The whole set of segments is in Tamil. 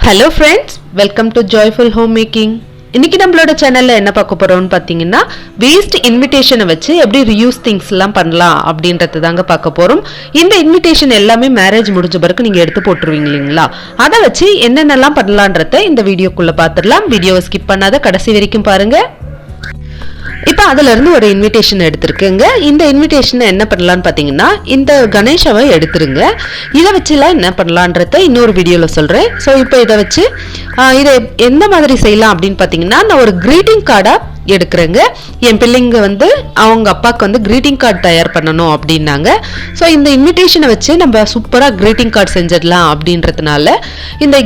Hello friends, welcome to Joyful Homemaking. இன்னைக்கு நம்மளோட சேனல்ல என்ன பார்க்க போறோம்னு பாத்தீங்கன்னா வேஸ்ட் இன்விடேஷனை வச்சு எப்படி ரீயூஸ் திங்ஸ் எல்லாம் பண்ணலாம் அப்படின்றத தாங்க பார்க்க போறோம். இந்த இன்விடேஷன் எல்லாமே மேரேஜ் முடிஞ்ச பிறகு நீங்க எடுத்து போட்டுருவீங்க இல்லீங்களா, அதை வச்சு என்னென்னலாம் பண்ணலான்றத இந்த வீடியோக்குள்ள பார்த்துடலாம். வீடியோவை ஸ்கிப் பண்ணாத கடைசி வரைக்கும் பாருங்க. இப்போ அதுல இருந்து ஒரு இன்விடேஷன் எடுத்துருக்குங்க. இந்த இன்விடேஷனை என்ன பண்ணலான்னு பாத்தீங்கன்னா இந்த கணேஷாவை எடுத்துருங்க. இதை வச்சுலாம் என்ன பண்ணலான்றத இன்னொரு வீடியோல சொல்றேன். ஸோ இப்போ இதை வச்சு இதை எந்த மாதிரி செய்யலாம் அப்படின்னு பாத்தீங்கன்னா நான் ஒரு கிரீட்டிங் கார்டா எடுக்கிறேங்க. என் பிள்ளைங்க வந்து அவங்க அப்பாவுக்கு வந்து கிரீட்டிங் கார்டு தயார் பண்ணணும் அப்படின்னாங்க. ஸோ இந்த இன்விடேஷனை வச்சு நம்ம சூப்பராக கிரீட்டிங் கார்டு செஞ்சிடலாம் அப்படின்றதுனால இந்த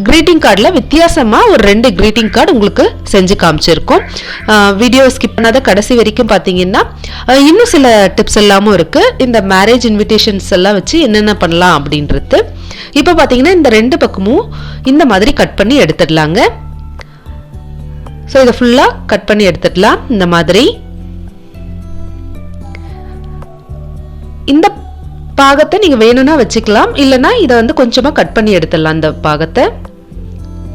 கிரீட்டிங் கார்டில் வித்தியாசமாக ஒரு 2 கிரீட்டிங் கார்டு உங்களுக்கு செஞ்சு காமிச்சிருக்கோம். வீடியோ ஸ்கிப் பண்ணாத கடைசி வரைக்கும் பார்த்தீங்கன்னா இன்னும் சில டிப்ஸ் எல்லாமும் இருக்குது. இந்த மேரேஜ் இன்விடேஷன்ஸ் எல்லாம் வச்சு என்னென்ன பண்ணலாம் அப்படின்றது. இப்போ பார்த்தீங்கன்னா இந்த 2 பக்கமும் இந்த மாதிரி கட் பண்ணி எடுத்துடலாங்க. ஸோ இதை ஃபுல்லாக கட் பண்ணி எடுத்துடலாம். இந்த மாதிரி இந்த பாகத்தை நீங்கள் வேணும்னா வச்சுக்கலாம், இல்லைன்னா இதை வந்து கொஞ்சமாக கட் பண்ணி எடுத்துடலாம். இந்த பாகத்தை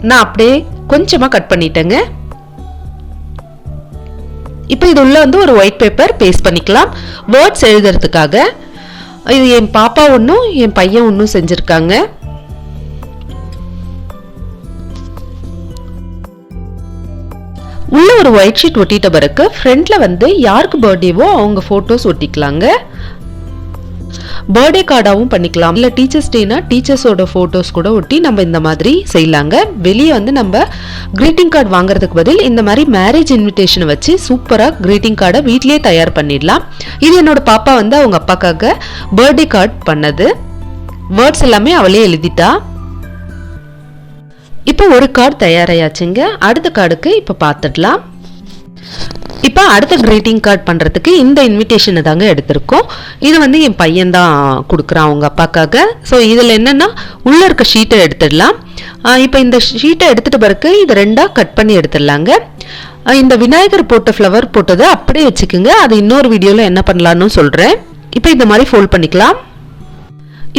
நான் அப்படியே கொஞ்சமாக கட் பண்ணிட்டேங்க. இப்போ இது உள்ள வந்து ஒரு ஒயிட் பேப்பர் பேஸ்ட் பண்ணிக்கலாம் வேர்ட்ஸ் எழுதுறதுக்காக. இது என் பாப்பா ஒன்றும் என் பையன் ஒன்றும் செஞ்சுருக்காங்க. உள்ள ஒரு ஒயிட் ஷீட் ஒட்டிட்ட பிறகு ஃப்ரண்ட்ல வந்து யாருக்கு பர்த்டேவோ அவங்க போட்டோஸ் ஒட்டிக்கலாங்க. பர்த்டே கார்டாவும் பண்ணிக்கலாம், இல்லை டீச்சர்ஸ் டேனா டீச்சர்ஸோட போட்டோஸ் கூட ஒட்டி நம்ம இந்த மாதிரி செய்யலாங்க. வெளியே வந்து நம்ம கிரீட்டிங் கார்டு வாங்குறதுக்கு பதில் இந்த மாதிரி மேரேஜ் இன்விடேஷனை வச்சு சூப்பராக கிரீட்டிங் கார்டை வீட்லேயே தயார் பண்ணிடலாம். இது என்னோட பாப்பா வந்து அவங்க அப்பாக்காக பர்த்டே கார்டு பண்ணது. வேர்ட்ஸ் எல்லாமே அவளே எழுதிட்டா. இப்போ ஒரு கார்டு தயாராயாச்சுங்க. அடுத்த கார்டுக்கு இப்போ பார்த்துடலாம். இப்போ அடுத்த கிரீட்டிங் கார்டு பண்ணுறதுக்கு இந்த இன்விடேஷனை தாங்க எடுத்திருக்கோம். இது வந்து என் பையன் தான் கொடுக்குறான் அவங்க அப்பாக்காக. ஸோ இதில் என்னென்னா உள்ளே இருக்க ஷீட்டை எடுத்துடலாம். இப்போ இந்த ஷீட்டை எடுத்துகிட்ட பிறகு இது 2ஆக கட் பண்ணி எடுத்துடலாங்க. இந்த விநாயகர் போட்ட ஃப்ளவர் போட்டதை அப்படியே வச்சுக்கோங்க. அது இன்னொரு வீடியோவில் என்ன பண்ணலான்னு சொல்கிறேன். இப்போ இந்த மாதிரி ஃபோல்ட் பண்ணிக்கலாம்.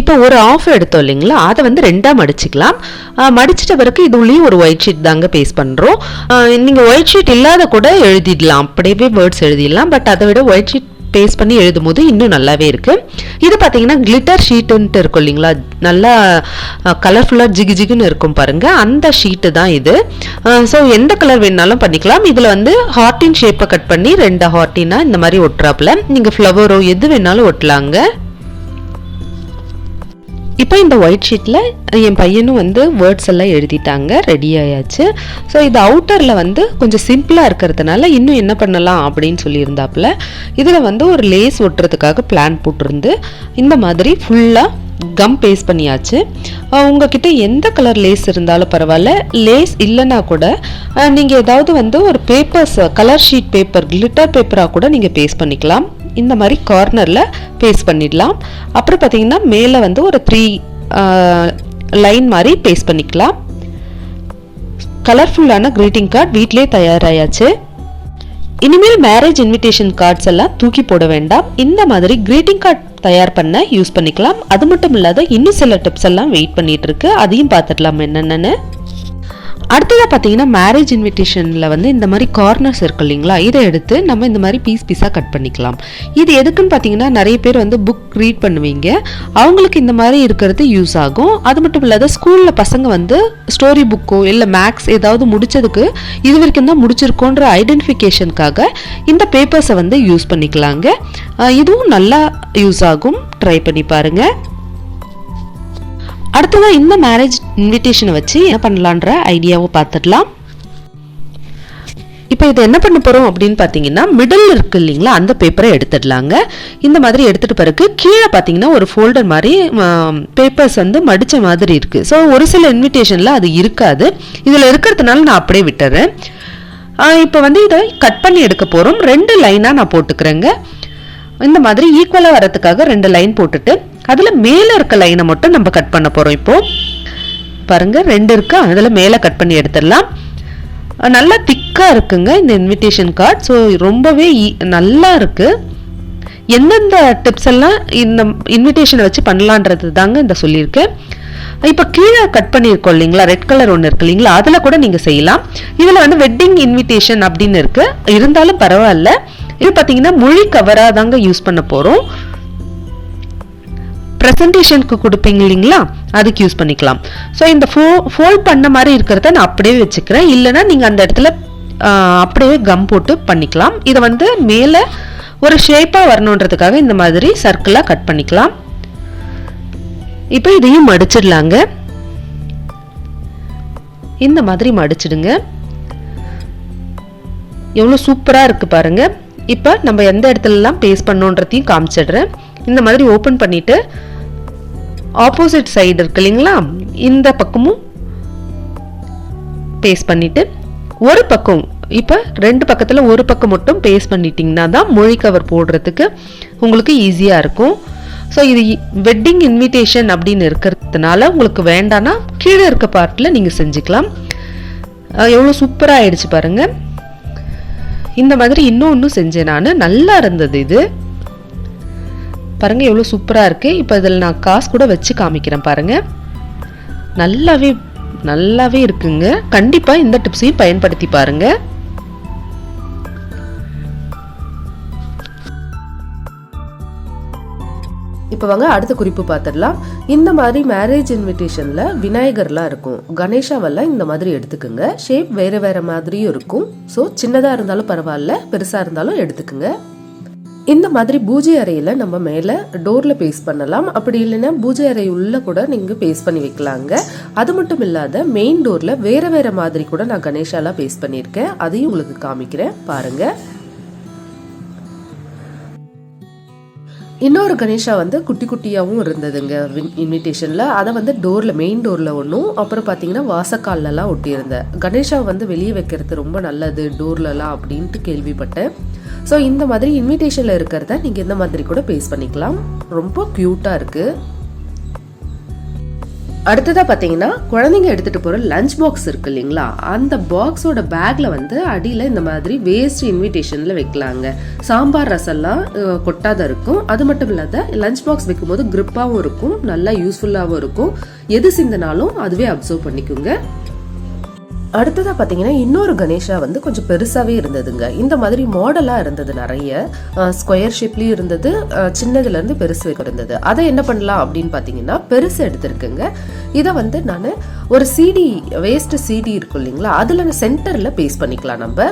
இப்போ ஒரு ஆஃப் எடுத்தோம் இல்லைங்களா, அதை வந்து 2ஆக மடிச்சுக்கலாம். மடிச்சிட்ட பிறகு இது உள்ளேயும் ஒரு ஒயிட் ஷீட் தாங்க பேஸ்ட் பண்ணுறோம். நீங்கள் ஒயிட் ஷீட் இல்லாத கூட எழுதிடலாம், அப்படியே வேர்ட்ஸ் எழுதிடலாம். பட் அதை விட ஒயிட் ஷீட் பேஸ்ட் பண்ணி எழுதும் போது இன்னும் நல்லாவே இருக்குது. இது பார்த்தீங்கன்னா கிளிட்டர் ஷீட்டுன்ட்டு இருக்கும் இல்லைங்களா, நல்லா கலர்ஃபுல்லாக ஜிகு ஜிகுன்னு இருக்கும் பாருங்கள், அந்த ஷீட்டு தான் இது. ஸோ எந்த கலர் வேணாலும் பண்ணிக்கலாம். இதில் வந்து ஹார்ட்டின் ஷேப்பை கட் பண்ணி 2 ஹார்ட்டினாக இந்த மாதிரி ஒட்டுறாப்புல நீங்கள் ஃப்ளவரோ எது வேணாலும் ஒட்டலாங்க. இப்போ இந்த ஒயிட் ஷீட்டில் என் பையனும் வந்து வேர்ட்ஸ் எல்லாம் எழுதிட்டாங்க, ரெடி ஆயாச்சு. ஸோ இது அவுட்டரில் வந்து கொஞ்சம் சிம்பிளாக இருக்கிறதுனால இன்னும் என்ன பண்ணலாம் அப்படின்னு சொல்லியிருந்தாப்புல இதில் வந்து ஒரு லேஸ் ஒட்டுறதுக்காக பிளான் போட்டிருந்து இந்த மாதிரி ஃபுல்லாக கம் பேஸ்ட் பண்ணியாச்சு. உங்ககிட்ட எந்த கலர் லேஸ் இருந்தாலும் பரவாயில்ல, லேஸ் இல்லைன்னா கூட நீங்கள் ஏதாவது வந்து ஒரு papers colour sheet paper glitter பேப்பராக கூட நீங்கள் பேஸ்ட் பண்ணிக்கலாம். இந்த மாதிரி கார்னரில் பேஸ்ட் பண்ணிடலாம். அப்புறம் பார்த்தீங்கன்னா மேலே வந்து ஒரு 3 லைன் மாதிரி பேஸ்ட் பண்ணிக்கலாம். கலர்ஃபுல்லான கிரீட்டிங் கார்டு வீட்டிலே தயாராயாச்சு. இனிமேல் மேரேஜ் இன்விடேஷன் கார்ட்ஸ் எல்லாம் தூக்கி போட வேண்டாம், இந்த மாதிரி கிரீட்டிங் கார்டு தயார் பண்ண யூஸ் பண்ணிக்கலாம். அது மட்டும் இல்லாத இன்னும் சில டிப்ஸ் எல்லாம் வெயிட் பண்ணிட்டு இருக்கு, அதையும் பார்த்துடலாம் என்னென்னு. அடுத்ததாக பார்த்தீங்கன்னா மேரேஜ் இன்விடேஷனில் வந்து இந்த மாதிரி கார்னர்ஸ் இருக்கு இல்லைங்களா, இதை எடுத்து நம்ம இந்த மாதிரி பீஸாக கட் பண்ணிக்கலாம். இது எதுக்குன்னு பார்த்தீங்கன்னா நிறைய பேர் வந்து புக் ரீட் பண்ணுவீங்க, அவங்களுக்கு இந்த மாதிரி இருக்கிறது யூஸ் ஆகும். அது மட்டும் இல்லாத ஸ்கூலில் பசங்க வந்து ஸ்டோரி புக்கோ இல்லை மேக்ஸ் ஏதாவது முடிச்சதுக்கு இது வரைக்கும் தான் முடிச்சிருக்கோன்ற ஐடென்டிஃபிகேஷனுக்காக இந்த பேப்பர்ஸை வந்து யூஸ் பண்ணிக்கலாங்க. இதுவும் நல்லா யூஸ் ஆகும், ட்ரை பண்ணி பாருங்கள். அடுத்ததான் இந்த மேரேஜ் இன்விடேஷனை வச்சு என்ன பண்ணலான்ற ஐடியாவை பார்த்துடலாம். இப்போ இது என்ன பண்ண போகிறோம் அப்படின்னு பார்த்தீங்கன்னா மிடில் இருக்கு இல்லைங்களா, அந்த பேப்பரை எடுத்துடலாங்க. இந்த மாதிரி எடுத்துகிட்டு பிறகு கீழே பார்த்தீங்கன்னா ஒரு ஃபோல்டர் மாதிரி பேப்பர்ஸ் வந்து மடித்த மாதிரி இருக்குது. ஸோ ஒரு சில இன்விடேஷனில் அது இருக்காது, இதில் இருக்கிறதுனால நான் அப்படியே விட்டுறேன். இப்போ வந்து இதை கட் பண்ணி எடுக்க போகிறோம். 2 லைனாக நான் போட்டுக்கிறேங்க. இந்த மாதிரி ஈக்குவலாக வரதுக்காக 2 லைன் போட்டுட்டு அதில் மேலே இருக்க லைனை மட்டும் நம்ம கட் பண்ண போகிறோம். இப்போ பாருங்க 2 இருக்கு, அதில் மேலே கட் பண்ணி எடுத்துடலாம். நல்லா திக்காக இருக்குங்க இந்த இன்விடேஷன் கார்டு. ஸோ ரொம்பவே நல்லா இருக்கு. எந்தெந்த டிப்ஸ் எல்லாம் இந்த இன்விடேஷனை வச்சு பண்ணலான்றது தாங்க இந்த சொல்லியிருக்கேன். இப்போ கீழே கட் பண்ணியிருக்கோம் இல்லைங்களா, ரெட் கலர் ஒன்று இருக்கு இல்லைங்களா, அதில் கூட நீங்கள் செய்யலாம். இதில் வந்து வெட்டிங் இன்விடேஷன் அப்படின்னு இருக்கு, இருந்தாலும் பரவாயில்ல. இது பார்த்தீங்கன்னா மொழி கவராக தாங்க யூஸ் பண்ண போகிறோம். ப்ரெசன்டேஷனுக்கு கொடுப்பீங்க இல்லைங்களா, அதுக்கு யூஸ் பண்ணிக்கலாம். ஸோ இந்த ஃபோல்ட் பண்ண மாதிரி இருக்கிறத நான் அப்படியே வச்சுக்கிறேன். இல்லைன்னா நீங்கள் அந்த இடத்துல அப்படியே கம் போட்டு பண்ணிக்கலாம். இதை வந்து மேலே ஒரு ஷேப்பாக வரணுன்றதுக்காக இந்த மாதிரி சர்க்கிளாக கட் பண்ணிக்கலாம். இப்போ இதையும் மடிச்சிடலாங்க. இந்த மாதிரி மடிச்சிடுங்க. எவ்வளோ சூப்பராக இருக்குது பாருங்க. இப்போ நம்ம எந்த இடத்துலலாம் பேஸ்ட் பண்ணோன்றதையும் காமிச்சிடுறேன். இந்த மாதிரி ஓப்பன் பண்ணிட்டு ஆப்போசிட் சைடு இருக்கு இல்லைங்களா, இந்த பக்கமும் பேஸ்ட் பண்ணிட்டு ஒரு பக்கம், இப்போ ரெண்டு பக்கத்தில் ஒரு பக்கம் மட்டும் பேஸ்ட் பண்ணிட்டீங்கன்னா தான் மொழி கவர் போடுறதுக்கு உங்களுக்கு ஈஸியாக இருக்கும். ஸோ இது வெட்டிங் இன்விடேஷன் அப்படின்னு இருக்கிறதுனால உங்களுக்கு வேண்டான்னா கீழே இருக்க பார்ட்டில் நீங்கள் செஞ்சுக்கலாம். எவ்வளோ சூப்பராக ஆயிடுச்சு பாருங்கள். இந்த மாதிரி இன்னும் செஞ்சேன் நான், நல்லா இருந்தது இது பாருங்க, எவ்வளோ சூப்பராக இருக்கு. இப்போ இதில் நான் காசு கூட வச்சு காமிக்கிறேன் பாருங்க, நல்லாவே இருக்குங்க. கண்டிப்பாக இந்த டிப்ஸையும் பயன்படுத்தி பாருங்க. இப்போ வாங்க அடுத்த குறிப்பு பார்த்துடலாம். இந்த மாதிரி மேரேஜ் இன்விடேஷன்ல விநாயகர்லாம் இருக்கும், கணேஷாவெல்லாம் இந்த மாதிரி எடுத்துக்குங்க. ஷேப் வேற வேற மாதிரியும் இருக்கும். ஸோ சின்னதா இருந்தாலும் பரவாயில்ல, பெருசா இருந்தாலும் எடுத்துக்குங்க. இந்த மாதிரி பூஜை அறையில நம்ம மேல டோர்ல பேஸ்ட் பண்ணலாம். அப்படி இல்லைன்னா பூஜை அறை உள்ள கூட நீங்க பேஸ்ட் பண்ணி வைக்கலாங்க. அது மட்டும் இல்லாத மெயின் டோர்ல வேற வேற மாதிரி கூட நான் கணேஷாலாம் பேஸ்ட் பண்ணியிருக்கேன், அதையும் உங்களுக்கு காமிக்கிறேன் பாருங்க. இன்னொரு கணேஷா வந்து குட்டி குட்டியாகவும் இருந்ததுங்க இன்விடேஷனில். அதை வந்து டோரில் மெயின் டோரில் ஒன்றும், அப்புறம் பார்த்தீங்கன்னா வாசக்காலெலாம் ஒட்டியிருந்தேன். கணேஷா வந்து வெளியே வைக்கிறது ரொம்ப நல்லது டோர்லலாம் அப்படின்ட்டு கேள்விப்பட்டேன். ஸோ இந்த மாதிரி இன்விடேஷனில் இருக்கிறத நீங்கள் இந்த மாதிரி கூட பேஸ்ட் பண்ணிக்கலாம். ரொம்ப க்யூட்டாக இருக்குது. அடுத்ததாக பார்த்தீங்கன்னா குழந்தைங்க எடுத்துகிட்டு போகிற லஞ்ச் பாக்ஸ் இருக்கு இல்லைங்களா, அந்த பாக்ஸோட பேக்கில் வந்து அடியில் இந்த மாதிரி வேஸ்ட் இன்விடேஷனில் வைக்கலாங்க. சாம்பார் ரசம்லாம் கொட்டாத இருக்கும். அது மட்டும் இல்லாத லஞ்ச் பாக்ஸ் வைக்கும்போது கிரிப்பாகவும் இருக்கும், நல்லா யூஸ்ஃபுல்லாகவும் இருக்கும். எது சிந்தினாலும் அதுவே அப்சர்வ் பண்ணிக்கோங்க. அடுத்ததாக பார்த்தீங்கன்னா இன்னொரு கணேஷா வந்து கொஞ்சம் பெருசாகவே இருந்ததுங்க. இந்த மாதிரி மாடலாக இருந்தது, நிறைய ஸ்கொயர் ஷேப்லேயும் இருந்தது, சின்னதுலேருந்து பெருசு இருந்தது. அதை என்ன பண்ணலாம் அப்படின்னு பார்த்தீங்கன்னா பெருசு எடுத்துருக்குங்க. இதை வந்து நான் ஒரு சிடி, வேஸ்ட் சிடி இருக்கும் இல்லைங்களா, அதில் சென்டரில் பேஸ்ட் பண்ணிக்கலாம் நம்ம.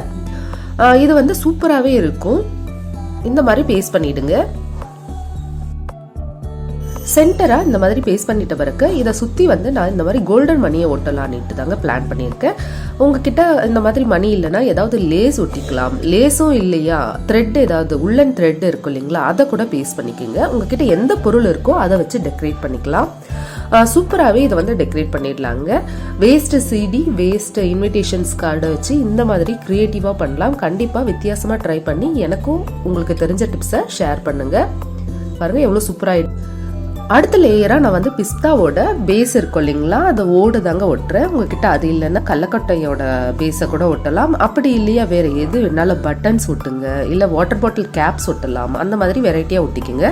இது வந்து சூப்பராகவே இருக்கும். இந்த மாதிரி பேஸ்ட் பண்ணிவிடுங்க. சென்டரா இந்த மாதிரி பேஸ்ட் பண்ணிட்ட பிறகு இதை சுற்றி வந்து நான் இந்த மாதிரி கோல்டன் மணியை ஒட்டலான்ட்டு தாங்க பிளான் பண்ணியிருக்கேன். உங்ககிட்ட இந்த மாதிரி மணி இல்லைன்னா ஏதாவது லேஸ் ஒட்டிக்கலாம். லேஸும் இல்லையா, த்ரெட் ஏதாவது உள்ளன் த்ரெட் இருக்கும் இல்லைங்களா, அதை கூட பேஸ்ட் பண்ணிக்கோங்க. உங்ககிட்ட எந்த பொருள் இருக்கோ அதை வச்சு டெக்கரேட் பண்ணிக்கலாம். சூப்பராகவே இதை வந்து டெக்கரேட் பண்ணிடலாங்க. வேஸ்ட் சிடி, வேஸ்ட் இன்விடேஷன்ஸ் கார்டை வச்சு இந்த மாதிரி க்ரியேட்டிவாக பண்ணலாம். கண்டிப்பாக வித்தியாசமாக ட்ரை பண்ணி எனக்கும் உங்களுக்கு தெரிஞ்ச டிப்ஸை ஷேர் பண்ணுங்க. பாருங்க எவ்வளோ சூப்பராக. அடுத்த லேயராக நான் வந்து பிஸ்தாவோட பேஸ் இருக்கும் இல்லைங்களா, அதை ஓடு தாங்க ஒட்டுறேன். உங்ககிட்ட அது இல்லைன்னா கடலக்கொட்டையோட பேஸை கூட ஒட்டலாம். அப்படி இல்லையா வேறு எது வேணாலும் பட்டன்ஸ் ஒட்டுங்க, இல்லை வாட்டர் பாட்டில் கேப்ஸ் ஒட்டலாம். அந்த மாதிரி வெரைட்டியாக ஒட்டிக்குங்க.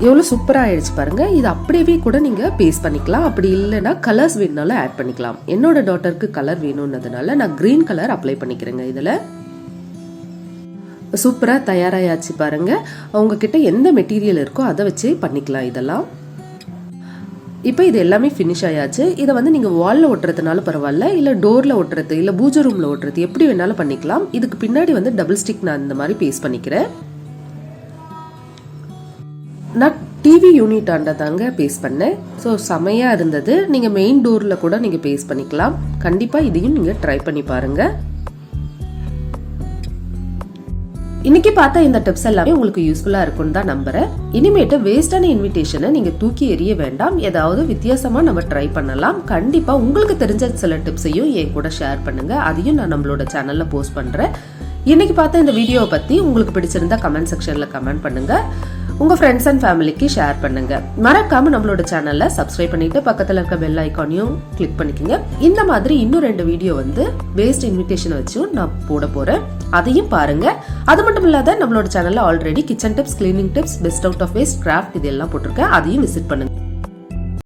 எவ்வளோ சூப்பராக ஆயிடுச்சு பாருங்க. இது அப்படியே கூட நீங்கள் பேஸ்ட் பண்ணிக்கலாம். அப்படி இல்லைன்னா கலர்ஸ் வேணுனாலும் ஆட் பண்ணிக்கலாம். என்னோட டாட்டருக்கு கலர் வேணும்னதுனால நான் க்ரீன் கலர் அப்ளை பண்ணிக்கிறேங்க. இதில் சூப்பராக தயாராகியாச்சு பாருங்க. உங்ககிட்ட எந்த மெட்டீரியல் இருக்கோ அதை வச்சு பண்ணிக்கலாம் இதெல்லாம். இப்போ இது எல்லாமே ஃபினிஷ் ஆயாச்சு. இதை வந்து நீங்கள் வாலில் ஒட்டுறதுனால பரவாயில்ல, இல்லை டோரில் ஒட்டுறது, இல்லை பூஜை ரூமில் ஒட்டுறது, எப்படி வேணாலும் பண்ணிக்கலாம். இதுக்கு பின்னாடி வந்து டபுள் ஸ்டிக் நான் இந்த மாதிரி பேஸ்ட் பண்ணிக்கிறேன். நான் டிவி யூனிட் ஆண்ட தாங்க பேஸ்ட் பண்ணேன். ஸோ செமையாக இருந்தது. நீங்கள் மெயின் டோரில் கூட நீங்கள் பேஸ்ட் பண்ணிக்கலாம். கண்டிப்பாக இதையும் நீங்கள் ட்ரை பண்ணி பாருங்கள். இன்னைக்கு பார்த்த இந்த டிப்ஸ் எல்லாமே உங்களுக்கு யூஸ்ஃபுல்லா இருக்கும்னு தான் நம்புறேன். இனிமேட்டு வேஸ்டான இன்விடேஷனை நீங்க தூக்கி எறிய வேண்டாம். ஏதாவது வித்தியாசமா நம்ம ட்ரை பண்ணலாம். கண்டிப்பா உங்களுக்கு தெரிஞ்ச சில டிப்ஸையும் என் கூட ஷேர் பண்ணுங்க. அதையும் நான் நம்மளோட சேனல்ல போஸ்ட் பண்றேன். இன்னைக்கு பார்த்த இந்த வீடியோவை பத்தி உங்களுக்கு பிடிச்சிருந்தா கமெண்ட் செக்ஷன்ல கமெண்ட் பண்ணுங்க. உங்க ஃப்ரெண்ட்ஸ் அண்ட் ஃபேமிலிக்கு ஷேர் பண்ணுங்க. மறக்காம நம்மளோட சேனல்ல சப்ஸ்கிரைப் பண்ணிட்டு பக்கத்துல இருக்க பெல் ஐகானையும் கிளிக் பண்ணிக்கோங்க. இந்த மாதிரி இன்னும் 2 வீடியோ வந்து வேஸ்ட் இன்விடேஷன் வச்சும் நான் போட போறேன். அதையும் பாருங்க. அது மட்டும் இல்லாத நம்மளோட சேனல்ல already kitchen tips, cleaning tips, best out of waste, craft இதெல்லாம் போட்டிருக்கேன். அதையும் விசிட் பண்ணுங்க.